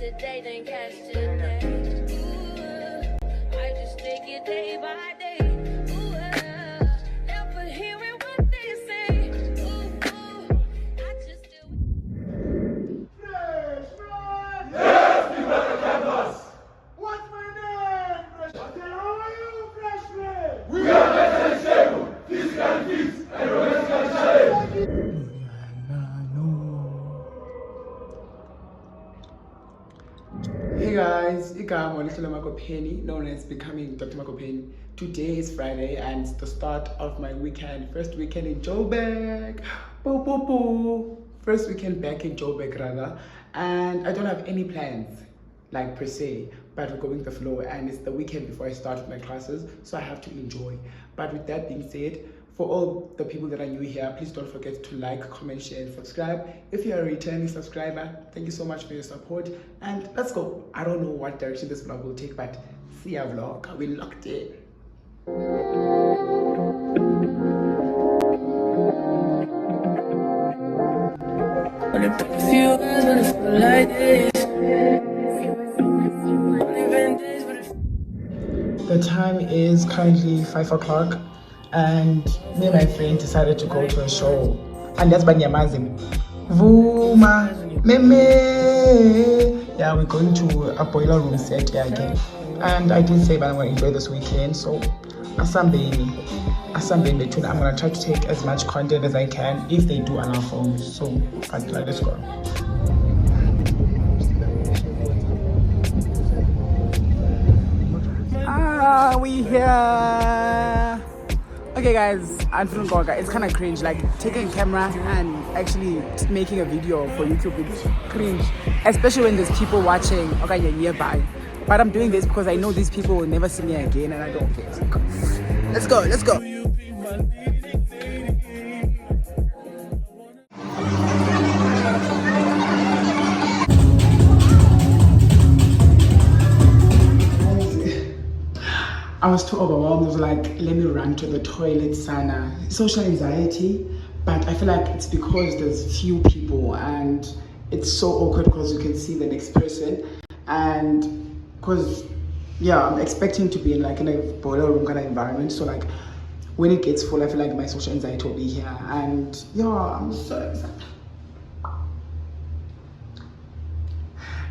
today, then catch today. Ooh, I just take it day by day. Ooh, never hearing what they say. Ooh, I just do it. Freshman! Yes, we better campus! What's my name, freshman? How are you, freshman? We are mentally stable, physically fit, and romantically challenged. Hey guys, igama Olihlelo Makopeni, known as Becoming Dr. Makopeni. Today is Friday and it's the start of my weekend. First weekend in Joburg. Boo, boo, boo. First weekend back in Joburg rather. And I don't have any plans, like per se, but we're going with the flow and it's the weekend before I start with my classes, so I have to enjoy. But with that being said, for all the people that are new here, please don't forget to like, comment, share, and subscribe. If you're a returning subscriber, thank you so much for your support. And let's go. I don't know what direction this vlog will take, but see ya vlog. We locked in. The time is currently 5 o'clock. And me and my friend decided to go to a show. And that's Banyamazim. Vuma, Meme. Yeah, we're going to a boiler room set here again. And I did say that I'm going to enjoy this weekend. So, Asambeni tune. I'm going to try to take as much content as I can if they do on our phones. So, let's go. We here. Okay guys, it's kind of cringe, like taking a camera and actually making a video for YouTube. It's cringe, especially when there's people watching nearby. But I'm doing this because I know these people will never see me again and I don't care. Let's go. I was too overwhelmed. I was like, let me run to the toilet, Sana. Social anxiety, but I feel like it's because there's few people and it's so awkward because you can see the next person. And because, yeah, I'm expecting to be in a boiler room kind of environment. So like, when it gets full, I feel like my social anxiety will be here. And yeah, I'm so excited.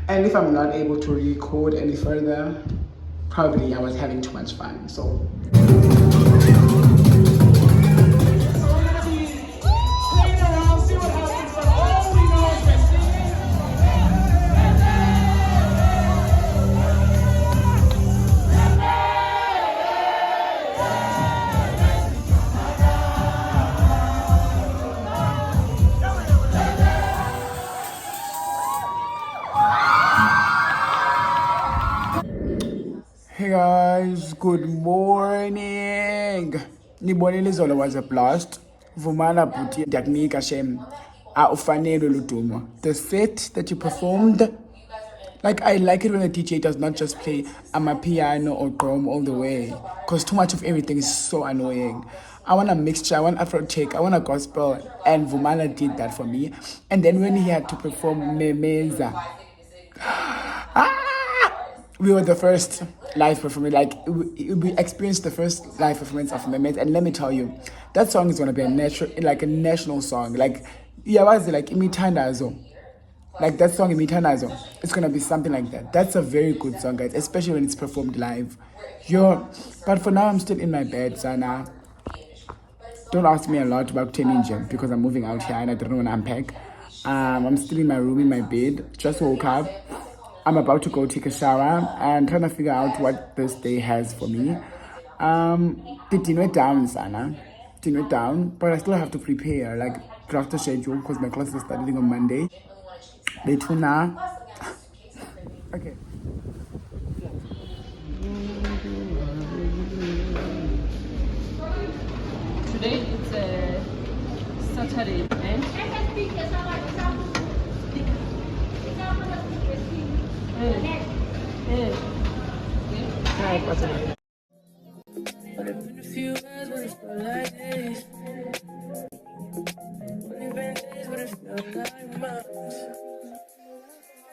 And if I'm not able to record any further, probably I was having too much fun, so. Hey guys, good morning. Nibonile izolo was a blast. Vumana Puti Dagnika Shem. Ufanele Lutumo. The set that you performed, like I like it when a DJ does not just play a piano or drum all the way, because too much of everything is so annoying. I want a mixture, I want Afro tech, I want a gospel, and Vumana did that for me. And then when he had to perform Memeza, we were the first live performance, like we experienced the first live performance of Mehmet, and let me tell you, that song is gonna be a national song. Like, yeah, was it like Imitandazo? Like that song Imitandazo, it's gonna be something like that. That's a very good song, guys, especially when it's performed live. But for now, I'm still in my bed, Sana. Don't ask me a lot about Teninja because I'm moving out here and I don't want to unpack. I'm still in my room in my bed. Just woke up. I'm about to go take a shower and trying to figure out what this day has for me. The dinner down, Sana. Dinner down, but I still have to prepare, like draft the schedule because my class is starting on Monday. They tuna. Okay. Today it's a Saturday event.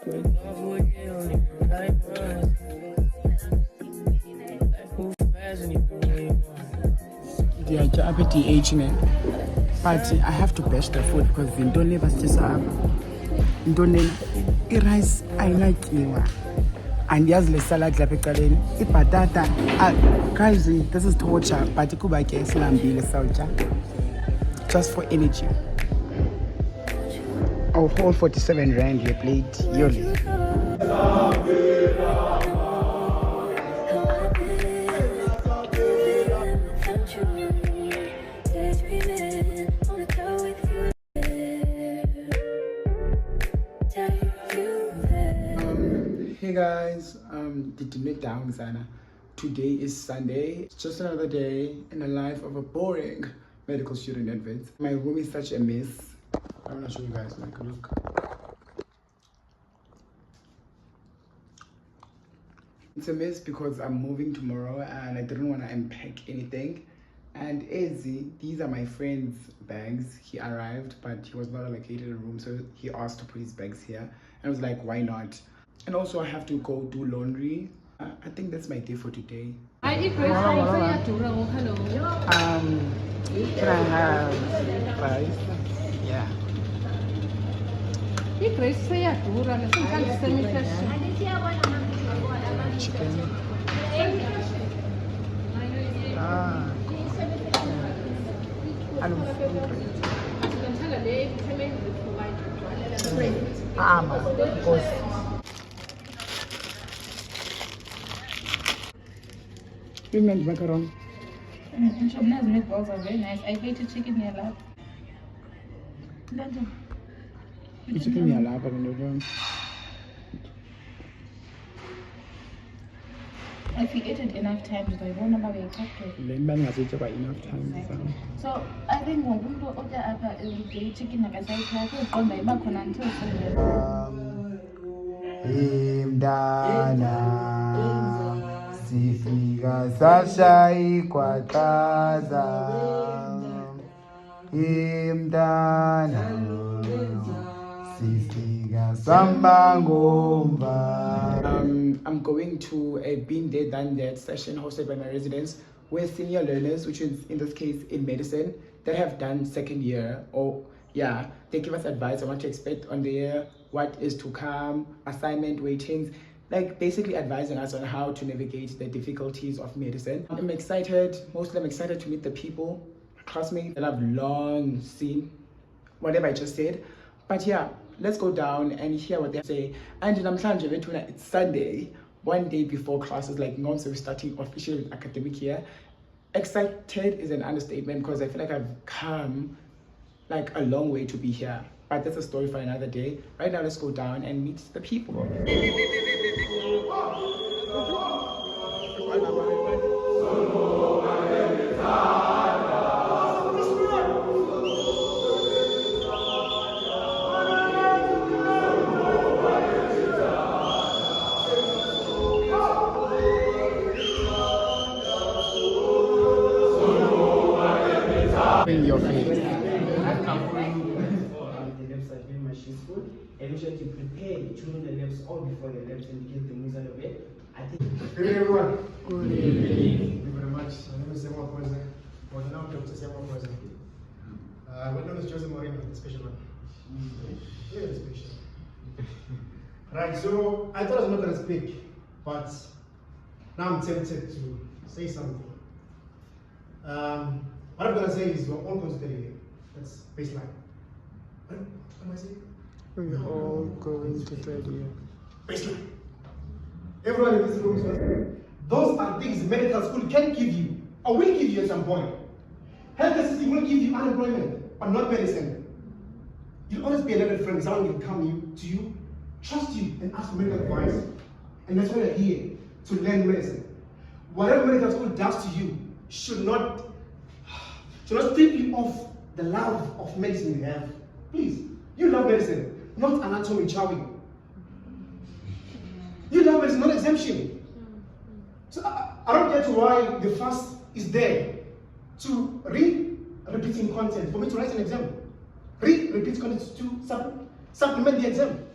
Yeah, up at DH, man. But I have to bash the food because they don't leave us just up. Don't rice ayinatyiwa. Andiyazi le salad lapha ecaleni. Ibhatata. Guys, this is torture. But kuba ke silambile sawutya. Just for energy. A whole 47 rand your plate. Yoli. Hey guys, down Sana. Today is Sunday. It's just another day in the life of a boring medical student at Wits. My room is such a mess. I want to show you guys like a look. It's a mess because I'm moving tomorrow and I didn't want to unpack anything. And Ezi, these are my friend's bags. He arrived, but he was not allocated a room, so he asked to put his bags here. And I was like, why not? And also I have to go do laundry. I think that's my day for today. Hello. Can I have rice? Yeah. Chicken. Because you meant macaron. Shobna's meatballs are very nice. I hated chicken near lab. Chicken near lab, I don't. If you eat it enough times, I won't know where you cut it. Enough time. So I think when we order after the chicken, like I said, I go by back on until Imdana sifika sashai kwa kaza. Imdana sifika sambangomba. I'm going to a been there done that session hosted by my residents with senior learners, which is in this case in medicine, that have done second year, or yeah, they give us advice on what to expect on the year, what is to come, assignment waitings, like basically advising us on how to navigate the difficulties of medicine. I'm excited, most of them excited to meet the people, classmates that I've long seen, whatever I just said. But yeah, let's go down and hear what they say. And in Amhlanje, it's Sunday, one day before classes, like once we're starting official academic year. Excited is an understatement because I feel like I've come like a long way to be here. But that's a story for another day. Right now, let's go down and meet the people. In your face. And we should prepare during the labs or before the labs and get the news out of it. I think. Good evening, everyone. Good evening. Thank you very much. My name is Samuel Poise, or now Dr. Samuel Poise. My name is Jose Moreno, the special one. Very special. Right, so I thought I was not going to speak, but now I'm tempted to say something. What I'm going to say is we're all going to stay. That's baseline. What am I saying? We're all going to third year. Baseline. Everyone in this room is going. Those are things medical school can give you, or will give you at some point. Healthcare system will give you unemployment, but not medicine. You'll always be a learned friend. Someone will come to you, trust you, and ask for medical advice. And that's why you're here, to learn medicine. Whatever medical school does to you should not strip you of the love of medicine you have. Please, you love medicine, not anatomy chowing. You love medicine, not exemption. So I don't get why the fast is there to repeating content for me to write an exam. Repeat content to supplement the exam.